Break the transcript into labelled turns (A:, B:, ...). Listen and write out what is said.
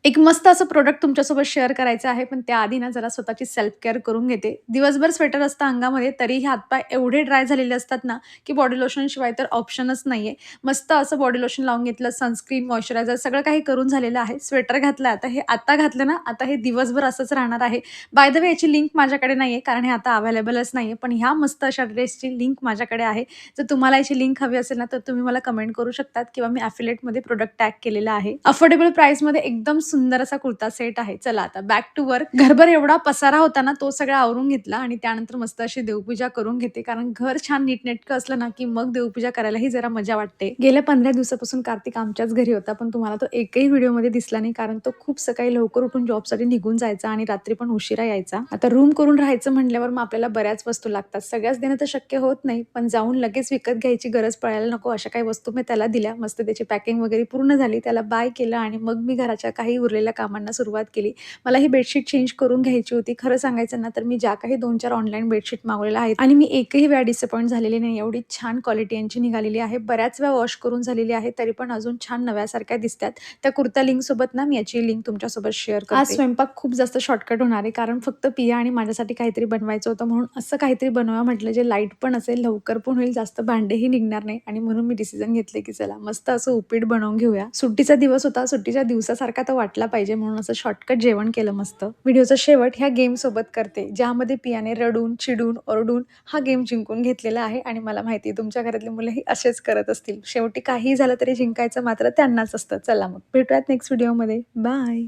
A: एक मस्त असं प्रोडक्ट तुमच्यासोबत शेअर करायचं आहे, पण त्याआधी ना जरा स्वतःची सेल्फ केअर करून घेते. दिवसभर स्वेटर असतं अंगामध्ये, तरीही हातपाय एवढे ड्राय झालेले असतात ना, की बॉडी लोशनशिवाय तर ऑप्शनच नाहीये. मस्त असं बॉडी लोशन लावून घेतलं, सनस्क्रीन, मॉइश्चरायझर सगळं काही करून झालेलं आहे. स्वेटर घातलं, आता घातलं ना, आता हे दिवसभर असंच राहणार आहे. बाय द वे याची लिंक माझ्याकडे नाहीये, कारण हे आता अवेलेबलच नाहीये. पण ह्या मस्त अशा ड्रेसची लिंक माझ्याकडे आहे. जर तुम्हाला याची लिंक हवी असेल ना, तर तुम्ही मला कमेंट करू शकतात किंवा मी अफिलिएटमध्ये प्रोडक्ट टॅग केलेला आहे. अफोर्डेबल प्राईसमध्ये एकदम सुंदर असा कुर्ता सेट आहे. चला आता बॅक टू वर्क. घरभर एवढा पसारा होता ना, तो सगळा आवरून घेतला आणि त्यानंतर मस्त अशी देवपूजा करून घेते. कारण घर छान नीटनेटकं असलं ना, की मग देवपूजा करायलाही जरा मजा वाटते. गेल्या 15 दिवसापासून कार्तिक आमच्याच घरी होता, पण तुम्हाला तो एकही व्हिडिओमध्ये दिसला नाही, कारण तो खूप सकाळी लवकर उठून जॉबसाठी निघून जायचा आणि रात्री पण उशिरा यायचा. आता रूम करून राहायचं म्हटल्यावर मग आपल्याला बऱ्याच वस्तू लागतात. सगळ्याच देणं तर शक्य होत नाही, पण जाऊन लगेच विकत घ्यायची गरज पडायला नको, अशा काही वस्तू मी त्याला दिल्या. मस्त त्याची पॅकिंग वगैरे पूर्ण झाली. त्याला बाय केलं आणि मग मी घराच्या काही उरलेल्या कामांना सुरुवात केली. मला ही बेडशीट चेंज करून घ्यायची होती. खरं सांगायचं ना, तर मी ज्या काही 2-4 ऑनलाईन बेडशीट मागवलेल्या आहेत आणि मी एकही वेळा डिसअपॉइंट झालेली नाही. एवढी छान क्वालिटी यांची निघालेली आहे. बऱ्याच वेळा वॉश करून झालेली आहे, तरी पण अजून छान नव्यासारख्या दिसतात. त्या कुर्ता लिंकसोबत ना, मी याची लिंक तुमच्यासोबत शेअर करते. आज स्वयंपाक खूप जास्त शॉर्टकट होणार आहे, कारण फक्त पिया आणि माझ्यासाठी काहीतरी बनवायचं होतं, म्हणून असं काहीतरी बनवा म्हटलं, जे लाईट पण असेल, लवकर पण होईल, जास्त भांडेही निघणार नाही आणि म्हणून मी डिसिजन घेतले, की चला मस्त असं उपीट बनवून घेऊया. सुट्टीचा दिवस होता, सुट्टीच्या दिवसासारखा तो वाटला पाहिजे म्हणून असं शॉर्टकट जेवण केलं मस्त. व्हिडिओचा शेवट ह्या गेम सोबत करते, ज्यामध्ये पियाने रडून, चिडून, ओरडून हा गेम जिंकून घेतलेला आहे आणि मला माहिती आहे तुमच्या घरातली मुलंही असेच करत असतील. शेवटी काहीही झालं तरी जिंकायचं मात्र त्यांनाच असतं. चला मग भेटूयात नेक्स्ट व्हिडिओमध्ये. बाय.